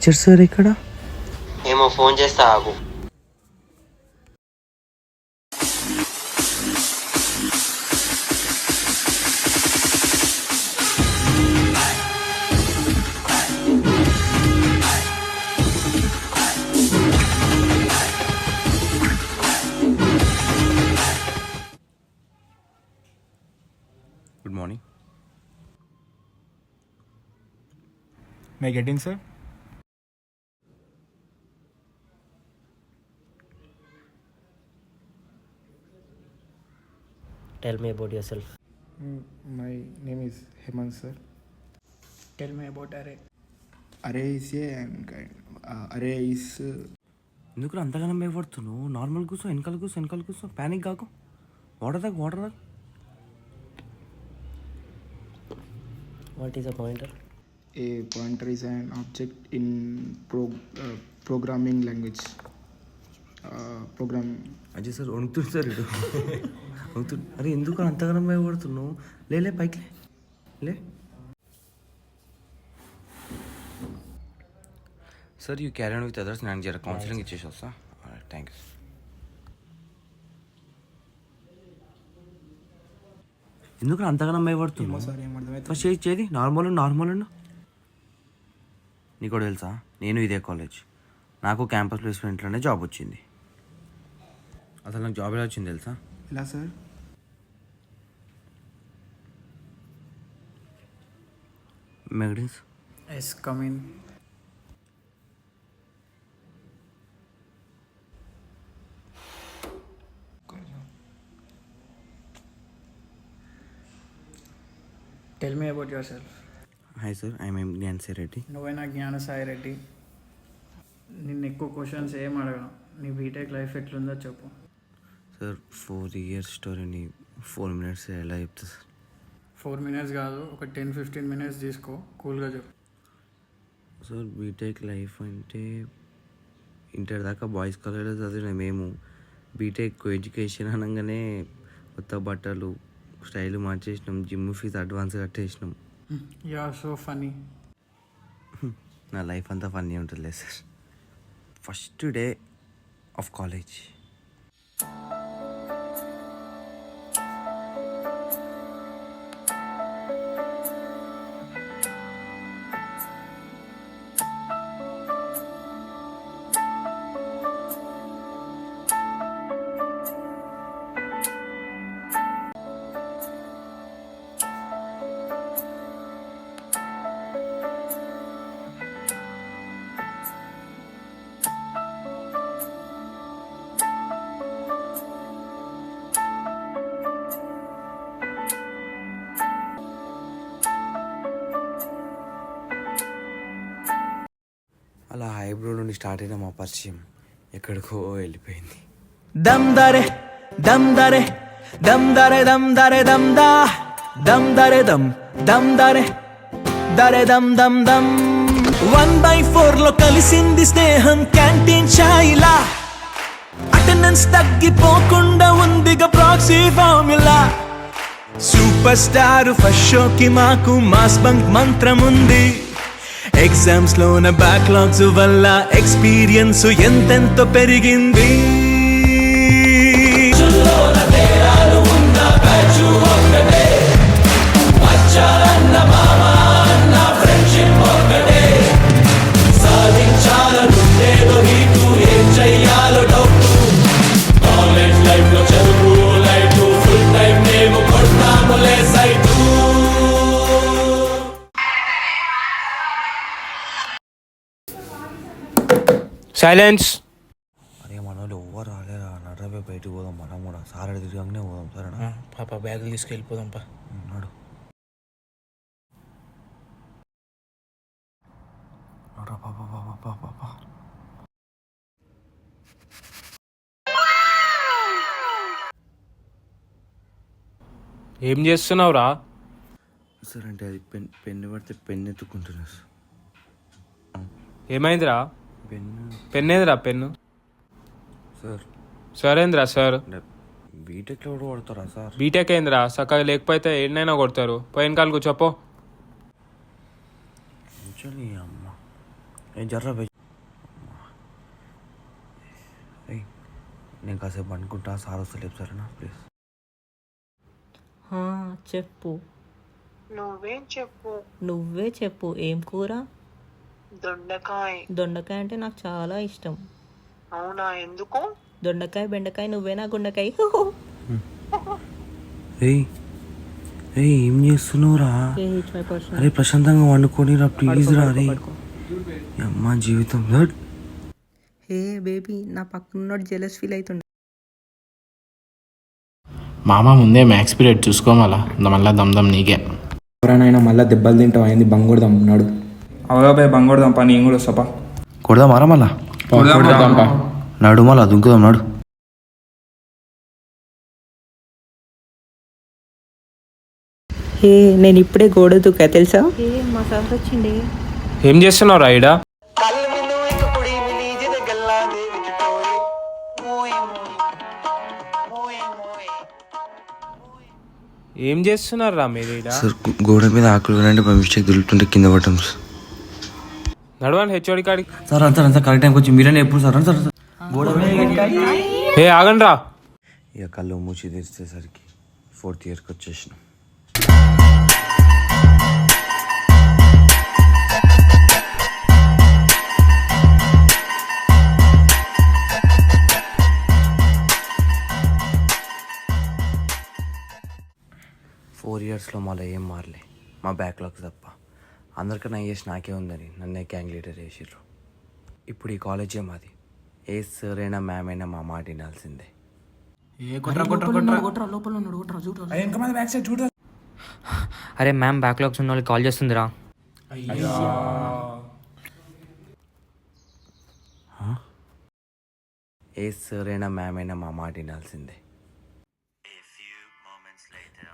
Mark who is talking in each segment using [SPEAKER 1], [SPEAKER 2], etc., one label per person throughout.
[SPEAKER 1] Teacher sir ఇక్కడ
[SPEAKER 2] ఏమో phone చేస్తా ఆగు.
[SPEAKER 1] Good morning.
[SPEAKER 3] May I get in, sir?
[SPEAKER 2] Tell me about yourself.
[SPEAKER 4] My name is Hemant, sir.
[SPEAKER 3] Tell me about array.
[SPEAKER 4] Array is array is
[SPEAKER 1] ఎందుకు అంతగానం భయపడుతున్నావు? Normal కూర్చో, వెనకాల కూర్చో, ప్యానిక్ కాకు. వాటర్ తాగు.
[SPEAKER 2] What is a pointer?
[SPEAKER 4] a pointer is an object in programming language. Program.
[SPEAKER 1] Ajay sir వణుకుతుంది sir ఇటు వణుకుతుంది. అరే ఎందుకు అంతగానం భయపడుతున్నావు? లే పైకి లే. Sir you carry on with others. నేను జర కౌన్సిలింగ్ ఇచ్చేసి వస్తా. Thank you. ఎందుకు అంతగానం భయపడుతున్నావు?
[SPEAKER 4] సార్ ఏమర్థమైతే
[SPEAKER 1] ఫస్ట్ చేది నార్మల్ నీకు కూడా తెలుసా, నేను ఇదే కాలేజ్, నాకు క్యాంపస్ ప్లేస్మెంట్లోనే జాబ్ వచ్చింది. అసలు నాకు జాబ్ ఎలా వచ్చింది తెలుసా?
[SPEAKER 4] ఎలా సార్?
[SPEAKER 1] మెగడిన్స్.
[SPEAKER 3] Yes, come in. Tell me about yourself.
[SPEAKER 1] Hi sir, I'm Gnansi Reddy.
[SPEAKER 3] నువ్వైనా జ్ఞానసాయి రెడ్డి. నిన్ను ఎక్కువ క్వశ్చన్స్ ఏం అడగను. నీ బీటెక్ లైఫ్ ఎట్లుందో చెప్పు.
[SPEAKER 1] సార్ 4 years స్టోరీని 4 minutes ఎలా చెప్తా సార్?
[SPEAKER 3] 4 minutes కాదు, ఒక 10-15 minutes తీసుకో, కూల్గా చెప్పు.
[SPEAKER 1] సార్ బీటెక్ లైఫ్ అంటే ఇంటర్ దాకా బాయ్స్ కాలేజ్లో చదివిన మేము బీటెక్ ఎడ్యుకేషన్ అనగానే కొత్త బట్టలు స్టైల్ మార్చేసినాం, జిమ్ ఫీజు అడ్వాన్స్ కట్టేసినాం.
[SPEAKER 3] You are so funny.
[SPEAKER 1] నా లైఫ్ అంతా ఫన్నీ ఉంటుంది sir. First day of college. అలా హైబ్రో నుండి స్టార్ట్ అయిన మా పరిచయం ఎక్కడికో వెళ్ళిపోయింది.
[SPEAKER 5] దమ్ దరే దమ్ దరే దమ్ దరే దమ్ దరే దమ్ దా దమ్ దరే దమ్ దరే దరే దమ్ దమ్ దమ్ 1/4 లో కలిసింది స్నేహం క్యాంటీన్ ఛాయిలా. అటెండెన్స్ తగ్గిపోకుండా ఉందిగా proxy formula. Super star first షోకి మాకు మాస్ బంక్ మంత్రం ఉంది. ఎగ్జామ్స్ లోన బ్యాక్లాగ్స్ వల్ల ఎక్స్పీరియన్స్ ఎంతెంతో పెరిగింది.
[SPEAKER 6] సైలెన్స్.
[SPEAKER 1] అరే మన వాళ్ళు ఎవరు రాలేరా? నడవే బయటకు పోదాం, మనం కూడా సార్ తిరిగానే పోదాం. సరేనా?
[SPEAKER 6] పాప బ్యాగులు తీసుకెళ్ళిపోదాం పా.
[SPEAKER 1] నడు పాప.
[SPEAKER 6] ఏం చేస్తున్నావురా?
[SPEAKER 1] సార్ అంటే అది పెన్ను పడితే పెన్ను ఎత్తుకుంటున్నా సార్.
[SPEAKER 6] ఏమైందిరా? పెన్ ఏదిరా? Pen
[SPEAKER 1] sir.
[SPEAKER 6] సరేంద్రా సార్.
[SPEAKER 1] బీటెక్లో కూడా కొడతారా సార్?
[SPEAKER 6] బీటెక్ ఏందిరా? చక్కగా లేకపోతే ఎన్నైనా కొడతారు. పోయిన కాలు కూర్చోపో.
[SPEAKER 1] కూర్చొని అమ్మ జర్రా బై. ఏయ్, నేను కాసేపు అనుకుంటా, సార్ వస్తలేపు సరేనా ప్లీజ్.
[SPEAKER 7] చెప్పు.
[SPEAKER 8] నువ్వేం చెప్పు.
[SPEAKER 7] నువ్వే చెప్పు. ఏం కూర?
[SPEAKER 8] దొండకాయ.
[SPEAKER 7] దొండకాయ అంటే నాకు చాలా ఇష్టం.
[SPEAKER 8] అవునా, ఎందుకు?
[SPEAKER 7] దొండకాయ బెండకాయ నువ్వేనా గుండకాయ.
[SPEAKER 1] ఏయ్ ఏయ్, ఏం చేస్తున్నావురా? అరే ప్రశాంతంగా వండుకొని రా ప్లీజ్ రా. రే అమ్మ జీవితం.
[SPEAKER 7] హే బేబీ, నా పక్కన జెలస్ ఫీల్ అవుతుండే.
[SPEAKER 9] మామ ముందే మ్యాక్స్ పీరియడ్ చూసుకోమాలా, మళ్ళా దమ్దమ్ నీకే.
[SPEAKER 4] ఎవరైనా మళ్ళీ దెబ్బలు తింటావు అయింది బంగొడదాం నాడు.
[SPEAKER 10] అవుగా పోయి బంగొడదాం పా, నేను కూడా వస్తాపా.
[SPEAKER 1] కొడదామారా మళ్ళా? నడు మళ్ళా దుంకుదాం నాడు.
[SPEAKER 7] హే, నేను ఇప్పుడే గోడ దూకా తెలుసా? హే, మా సార్ వచ్చిండే.
[SPEAKER 6] ఏం చేస్తున్నావు రా ఈడ? ఏం చేస్తున్నారు రా మీరు ఈడ?
[SPEAKER 1] సార్ గోడ మీద ఆకులు అంటే బై మిస్టేక్ దులుపుతుంటే కింద పడటం సార్.
[SPEAKER 6] నడవండి హెచ్ఓడి కాడికి.
[SPEAKER 1] సార్ అంతా అంతా కరెక్ట్ టైంకి వచ్చి మీరనే ఎప్పుడు సార్ సార్ గోడ
[SPEAKER 6] హే ఆగండి రా.
[SPEAKER 1] ఇక కళ్ళు మూసి తెరిచేసరికి 4th ఇయర్కి వచ్చేసినాం. ఫోర్ ఇయర్స్లో మళ్ళీ ఏం మారలే, మా బ్యాక్లాగ్స్ తప్ప. అందరికన్నా చేసి నాకే ఉందని నన్నే గ్యాంగ్ లీడర్ చేసిర్రు. ఇప్పుడు ఈ కాలేజే మాది. ఏ సార్ అయినా మ్యామ్ అయినా మా మాట వినాల్సిందే.
[SPEAKER 2] అరే మ్యామ్ బ్యాక్లాగ్స్ ఉన్న వాళ్ళకి కాల్ చేస్తుందిరా.
[SPEAKER 1] ఏ సార్ అయినా మ్యామ్ అయినా మా మాట వినాల్సిందే.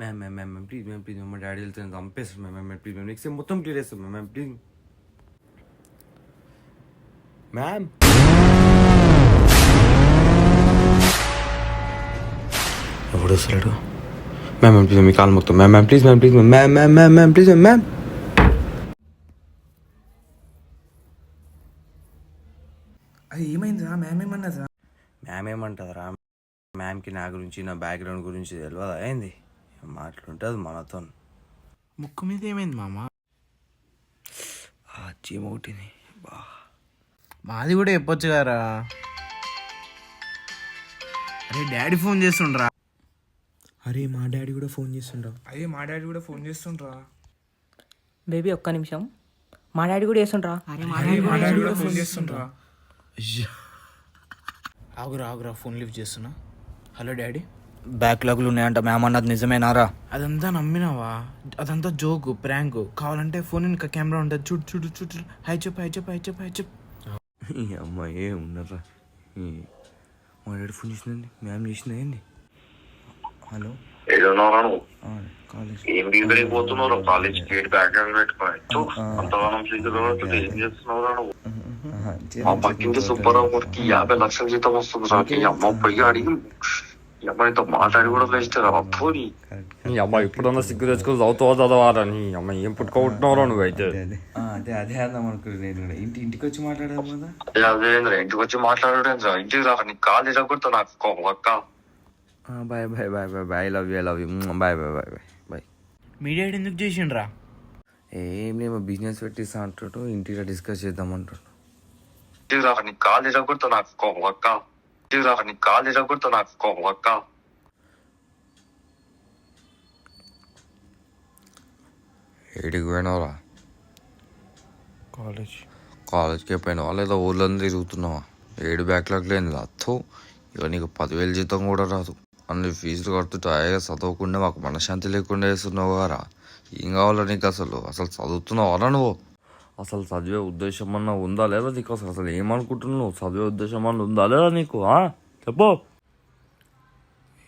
[SPEAKER 1] Ma'am ma'am ma'am ma'am please ma'am please మా డాడీ వెళ్తే చంపేస్తాను ma'am ma'am please ma'am next మొత్తం క్లియర్ చేస్తాం మ్యామ్ మ్యామ్ ప్లీజ్ మ్యామ్. ఎవడు వస్తాడు? మ్యామ్ మ్యామ్ ప్లీజ్ మీ కాల్ మొత్తం ma'am ma'am please ma'am please ma'am ma'am ma'am ma'am please ma'am.
[SPEAKER 4] అది ఏమైందిరా? మ్యామ్ ఏమన్నదిరా?
[SPEAKER 1] మ్యామ్ ఏమంటుందిరా? మ్యామ్కి నా గురించి నా బ్యాక్గ్రౌండ్ గురించి తెలియదా ఏంది? మాట్లాడుంటుంది మనతో.
[SPEAKER 9] ముక్కు మీద ఏమైంది మామ?
[SPEAKER 1] చీమోటిని బా.
[SPEAKER 9] మాది కూడా చెప్పొచ్చు కదరా. అరే డాడీ ఫోన్ చేస్తుండ్రా.
[SPEAKER 4] అరే మా డాడీ కూడా ఫోన్ చేస్తుండ్రా.
[SPEAKER 10] అయ్యే మా డాడీ కూడా ఫోన్ చేస్తుండ్రా.
[SPEAKER 7] బేబీ ఒక్క నిమిషం, మా డాడీ కూడా చేస్తుండ్రా.
[SPEAKER 10] మా డాడీ కూడా ఫోన్ చేస్తుండ్రా.
[SPEAKER 9] ఆగురా ఫోన్ లిఫ్ట్ చేస్తున్నా. Hello daddy.
[SPEAKER 2] బ్యాక్లాగ్లు ఉన్నాయంట మ్యామ్ అన్నది నిజమేనారా?
[SPEAKER 9] అదంతా నమ్మినావా? అదంతా జోకు ప్రాంక్. కావాలంటే ఫోన్ ఇంకా కెమెరా ఉంటుంది, చూడు చూడు చూడు. హై చెప్పు.
[SPEAKER 1] ఈ అమ్మాయి ఏ ఉన్నారా? మా డాడీ ఫోన్ చేసిందండి, మ్యామ్ చేసిందా ఏంది? హలో కాలేజ్
[SPEAKER 11] ఏం బీదరైపోతున్నావు కాలేజ్ గేట్ బ్యాక్ పెట్టుకోవాలి. అంతగానం ఏం చేస్తున్నావు నువ్వు? మా పక్కింటి సుబ్బారావుకి 50 లక్షల జీతం వస్తుంది నాకు. ఈ అమ్మ పోయి అడిగి ఈ అమ్మాయితో మాట్లాడి కూడా వేస్ట్ అబ్బోని.
[SPEAKER 12] నీ అమ్మ ఇప్పుడన్నా సిగ్గు తెచ్చుకొని చదువుతావా చదవారా? నీ అమ్మ ఏం పుట్టుకుంటున్నావురా నువ్వైతే?
[SPEAKER 1] అదే అందాం అనుకున్నాను నేను కూడా. ఇంటికి వచ్చి మాట్లాడదాం కదా.
[SPEAKER 11] అదేంద్ర ఇంటికి వచ్చి మాట్లాడేంద్ర, ఇంటికి రా నీకు కాల్ ఇరగొడతా నాకు అక్క.
[SPEAKER 1] Bye bye bye bye bye. I love you bye bye bye bye bye.
[SPEAKER 9] మీ డాడీ ఎందుకు చేసిండ్రా?
[SPEAKER 1] ఏం లేదు, బిజినెస్ పెట్టిస్తా అంటాడు, ఇంటిలో డిస్కస్ చేద్దాం అంటాడు.
[SPEAKER 11] ఇంటికి రా నీకు కాల్ ఇరగొడతా నాకు అక్క. ఇంటికి రా నీకు కాల్ ఇరగొడతా నాకు అక్క.
[SPEAKER 12] ఏడికి పోయినావురా? కాలేజ్కి పోయినావా లేదా ఊళ్ళో తిరుగుతున్నావా? 7 బ్యాక్లాగ్ లేని అత్తు. ఇక నీకు 10,000 జీతం కూడా రాదు. అన్ని ఫీజులు కడుతుంటే అయ్యా చదవకుండా మాకు మనశ్శాంతి లేకుండా వేస్తున్నావు కదా. ఏం కావాలా నీకు? అసలు చదువుతున్నావా నువ్వు? అసలు చదివే ఉద్దేశం అన్నా ఉందా లేదా నీకు? అసలు ఏమనుకుంటున్నావు? చదివే ఉద్దేశం అన్నా ఉందా లేదా నీకు? చెప్పు.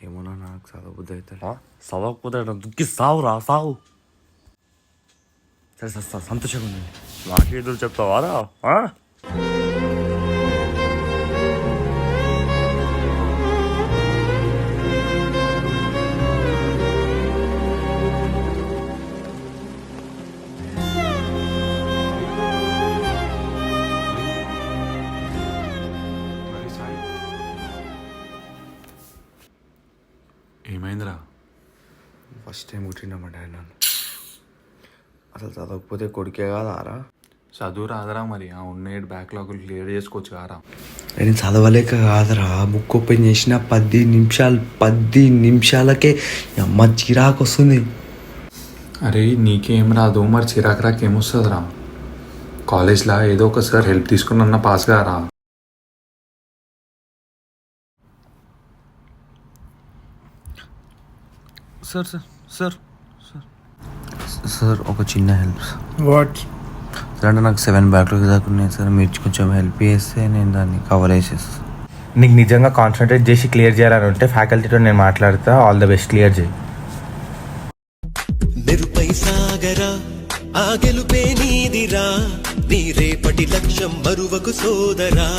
[SPEAKER 1] ఏమన్నా నాకు చదవబుద్ధి అవుతుంది.
[SPEAKER 12] చదవకపోతే దుక్కి సావురా సావు.
[SPEAKER 1] సరే సార్ సంతోషంగా ఉందండి.
[SPEAKER 12] నాకు ఎదురు చెప్తావారా?
[SPEAKER 1] ఫస్ట్ టైం పుట్టిండ మా డాడీ నన్ను. అసలు చదవకపోతే కొడుకే కాదారా?
[SPEAKER 10] చదువు రాదరా మరి ఆ ఉన్న 7 బ్యాక్లాగులు క్లియర్ చేసుకోవచ్చు కారా.
[SPEAKER 1] నేను చదవలేక కాదురా, బుక్ ఓపెన్ చేసిన 10 నిమిషాలకే అమ్మ చిరాకు వస్తుంది.
[SPEAKER 10] అరే నీకేం రాదు మరి చిరాకు ఏమొస్తుందిరా. కాలేజ్లో ఏదో ఒకసారి హెల్ప్ తీసుకున్న పాస్ కారా.
[SPEAKER 1] Sir sir sir sir sir ఒక చిన్న హెల్ప్ సార్.
[SPEAKER 3] వాట్?
[SPEAKER 1] సార్ అంటే నాకు 7 బ్యాక్లాగ్స్ దాకా ఉన్నాయి సార్, మీరు కొంచెం హెల్ప్ చేస్తే నేను దాన్ని కవర్ చేసేస్తాను.
[SPEAKER 9] నీకు నిజంగా కాన్సన్ట్రేట్ చేసి క్లియర్ చేయాలని ఉంటే ఫ్యాకల్టీతో నేను మాట్లాడతా. ఆల్ ద బెస్ట్, క్లియర్ చేయి.
[SPEAKER 5] నిరుపై సాగరా ఆ గెలుపే నీదిరా, నీ రేపటి లక్ష్యం మరువకు సోదరా.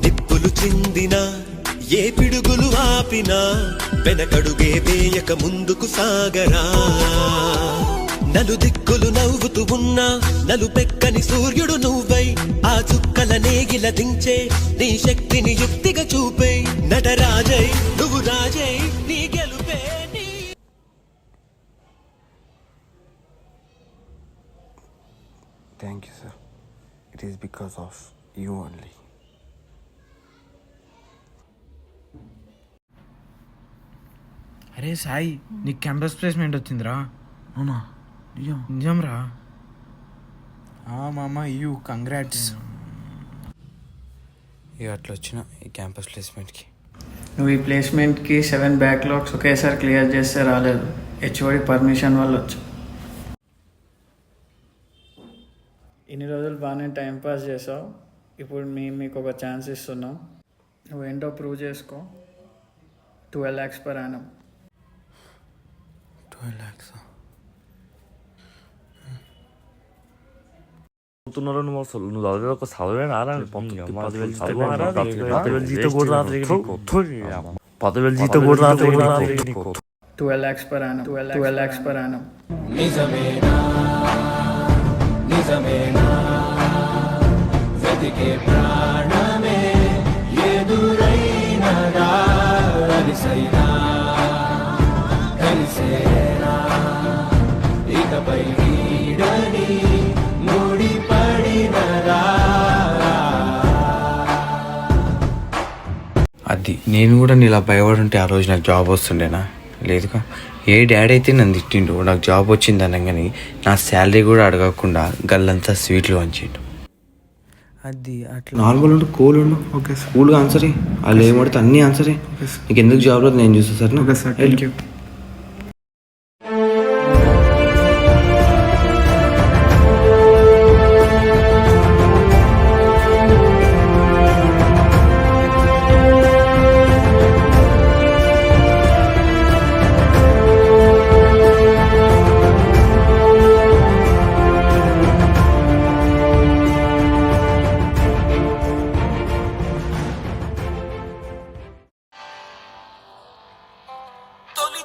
[SPEAKER 5] నిప్పులు చిందిన ఏ పిడుగులు ఆపినా వెనకడుగే వేయక ముందుకు సాగరా. నలు దిక్కులు నవ్వుతూ ఉన్నా నలుపెక్కని సూర్యుడు నువ్వై, ఆ చుక్కల నేగిల దించే నీ శక్తిని యుక్తిగా చూపే. నటరాజై నువ్వు రాజై నీ గెలుపే నీ.
[SPEAKER 1] Thank you sir, it is because of you only.
[SPEAKER 9] అరే సాయి, నీకు క్యాంపస్ ప్లేస్మెంట్ వచ్చిందిరా.
[SPEAKER 4] అవునా?
[SPEAKER 9] నిజం రా.
[SPEAKER 4] మామ యూ కంగ్రాట్స్.
[SPEAKER 1] ఇక అట్లా వచ్చిన ఈ క్యాంపస్ ప్లేస్మెంట్కి.
[SPEAKER 3] నువ్వు ఈ ప్లేస్మెంట్కి 7 బ్యాక్లాగ్స్ ఒకేసారి క్లియర్ చేస్తే రాలేదు, హెచ్ఓడి పర్మిషన్ వల్ల వచ్చు. ఇన్ని రోజులు బాగానే టైంపాస్ చేసావు, ఇప్పుడు మీకు ఒక ఛాన్స్ ఇస్తున్నాం. నువ్వేంటో ప్రూవ్ చేసుకో. 12 lakhs per annum.
[SPEAKER 1] 12 lakhs
[SPEAKER 12] నువ్వు అసలు నువ్వు చదివే ఒక చదివే నారా. 10,000 జీతం కూడా రాదు.
[SPEAKER 3] 12 lakhs per annum. 12 lakhs per annum.
[SPEAKER 5] నిజమేనా నిజమేనా వెతికే ప్రాణమే ఎదురైనదా, కలిసైనా కలిసేనా ఇకపై వీడని ముడిపడినదా.
[SPEAKER 1] అది నేను కూడా నీలా భయపడి ఉంటే ఆ రోజు నాకు జాబ్ వస్తుండేనా? లేదుగా. ఏ డాడీ అయితే నన్ను తిట్టిండు, నాకు జాబ్ వచ్చింది అనగానే నా శాలరీ కూడా అడగకుండా గల్లంతా స్వీట్లు వంచిండు. అది అట్లా నార్మల్ ఉండు, కూల్ ఉండు.
[SPEAKER 4] Okay sir.
[SPEAKER 1] కూల్గా ఆన్సర్ వాళ్ళు ఏమడితే అన్నీ ఆన్సర్. నీకు ఎందుకు జాబ్ రాదు నేను చూస్తాను sir.
[SPEAKER 4] Okay sir, thank you.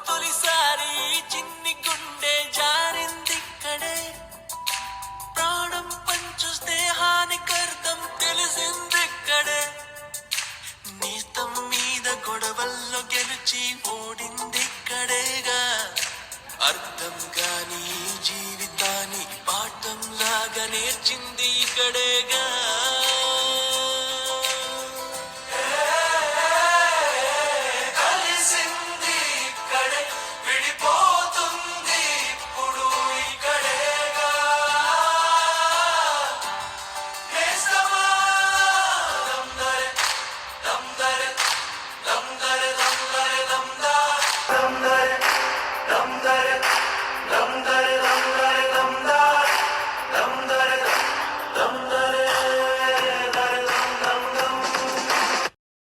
[SPEAKER 5] తొలిసారి చిన్ని గుండె జారిందిక్కడే, ప్రాణం పంచు స్నేహానికర్థం తెలిసిందిక్కడే. నీతం మీద గొడవల్లో గెలిచి ఓడిందిక్కడేగా, అర్థం కాని జీవితాన్ని పాఠం లాగా నేర్చింది ఇక్కడేగా.